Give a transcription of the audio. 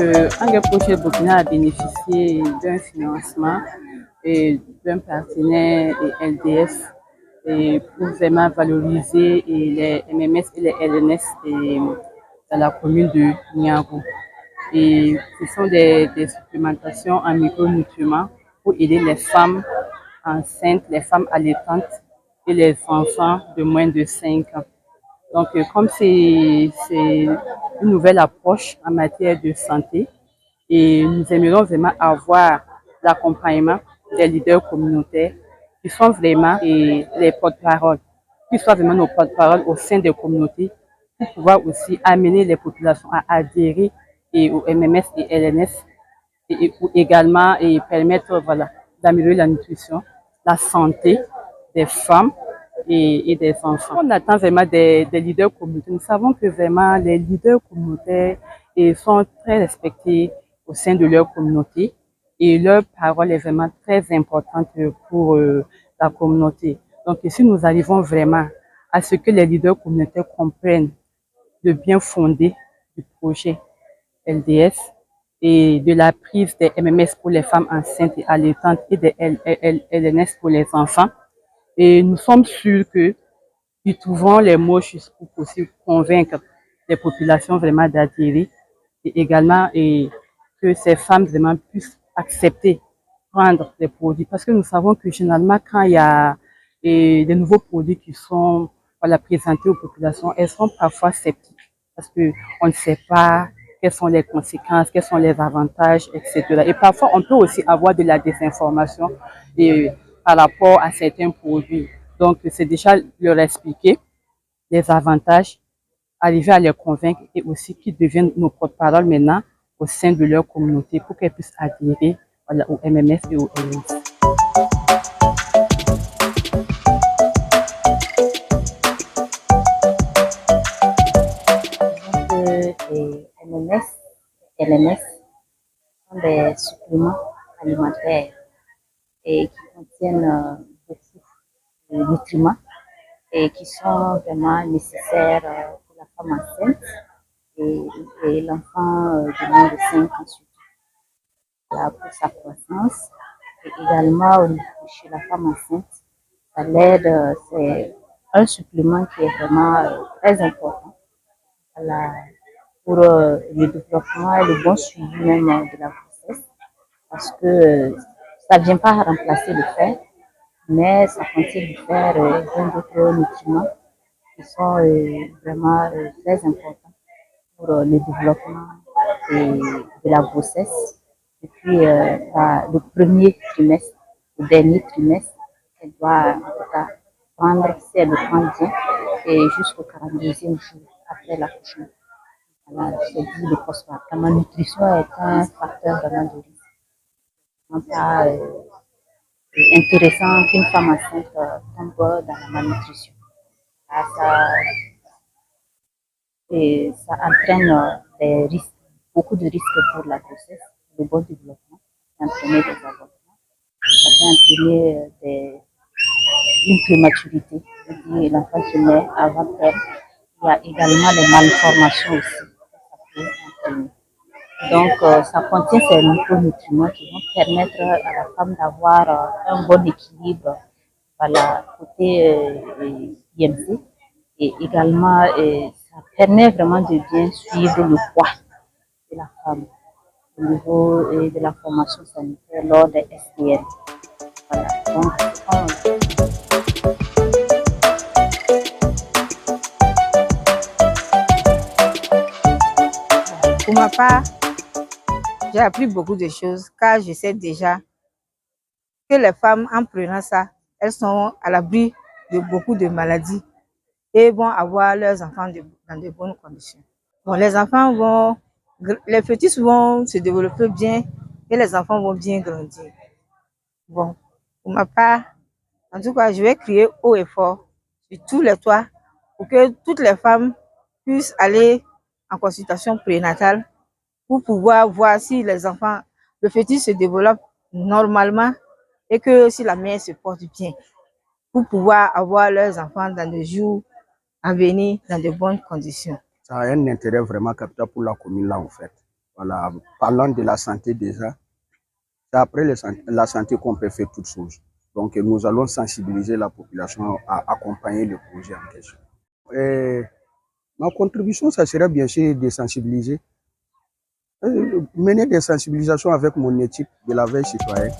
Angel Projet Burkina a bénéficié d'un financement et d'un partenaire et LDF et pour vraiment valoriser les MMS et les LNS dans la commune de Niago. Et ce sont des supplémentations en micronutriments pour aider les femmes enceintes, les femmes allaitantes et les enfants de moins de 5 ans. Donc, comme c'est une nouvelle approche en matière de santé, et nous aimerions vraiment avoir l'accompagnement des leaders communautaires qui sont vraiment les porte-parole, qui soient vraiment nos porte-parole au sein des communautés pour pouvoir aussi amener les populations à adhérer aux MMS et LNS et pour également permettre d'améliorer la nutrition, la santé des femmes et des enfants. On attend vraiment des leaders communautaires. Nous savons que vraiment les leaders communautaires sont très respectés au sein de leur communauté et leur parole est vraiment très importante pour la communauté. Donc si nous arrivons vraiment à ce que les leaders communautaires comprennent le bien fondé du projet LDS et de la prise des MMS pour les femmes enceintes et allaitantes et des LNS pour les enfants, et nous sommes sûrs que nous trouvons les mots justes pour possible convaincre les populations vraiment d'adhérer et également que ces femmes vraiment puissent accepter prendre des produits. Parce que nous savons que généralement quand il y a des nouveaux produits qui sont présentés aux populations, elles sont parfois sceptiques parce qu'on ne sait pas quelles sont les conséquences, quels sont les avantages, etc. Et parfois, on peut aussi avoir de la désinformation par rapport à certains produits. Donc, c'est déjà leur expliquer les avantages, arriver à les convaincre et aussi qu'ils deviennent nos porte-parole maintenant au sein de leur communauté pour qu'elles puissent adhérer au MMS et au LNS. Les MMS et LNS sont des suppléments alimentaires et qui contiennent beaucoup de nutriments et qui sont vraiment nécessaires pour la femme enceinte et l'enfant de moins de 5 ans surtout, pour sa croissance. Et également chez la femme enceinte, ça l'aide, c'est un supplément qui est vraiment très important pour le développement et le bon suivi même de la grossesse, parce que ça ne vient pas remplacer le fer, mais ça contient du fer et plein d'autres nutriments qui sont vraiment très importants pour le développement de la grossesse. Et puis le premier trimestre, le dernier trimestre, elle doit en tout cas prendre, si elle le prend bien, et jusqu'au 42e jour après l'accouchement. Voilà, je dit le postpartum. La malnutrition est un facteur vraiment de risque. C'est pas intéressant qu'une femme enceinte tombe dans la malnutrition. Ça entraîne des risques, beaucoup de risques pour la grossesse, le bon développement, ça peut entraîner des avortements, ça peut entraîner une prématurité, c'est-à-dire l'enfant qui naît avant terme. Il y a également les malformations aussi, ça peut entraîner. Donc, ça contient ces micronutriments qui vont permettre à la femme d'avoir un bon équilibre côté IMC. Et également, ça permet vraiment de bien suivre le poids de la femme au niveau de la formation sanitaire lors des SPN. Voilà. Donc, pour ma part, j'ai appris beaucoup de choses car je sais déjà que les femmes, en prenant ça, elles sont à l'abri de beaucoup de maladies et vont avoir leurs enfants dans de bonnes conditions. Bon, les fœtus vont se développer bien et les enfants vont bien grandir. Bon, pour ma part, en tout cas, je vais crier haut et fort sur tous les toits pour que toutes les femmes puissent aller en consultation prénatale pour pouvoir voir si le fœtus se développe normalement et que si la mère se porte bien, pour pouvoir avoir leurs enfants dans les jours à venir dans de bonnes conditions. Ça a un intérêt vraiment capital pour la commune là en fait. Voilà, parlant de la santé déjà, c'est après la santé qu'on peut faire toutes choses. Donc nous allons sensibiliser la population à accompagner le projet en question. Et ma contribution, ça serait bien sûr de sensibiliser, mener des sensibilisations avec mon équipe de la veille citoyenne.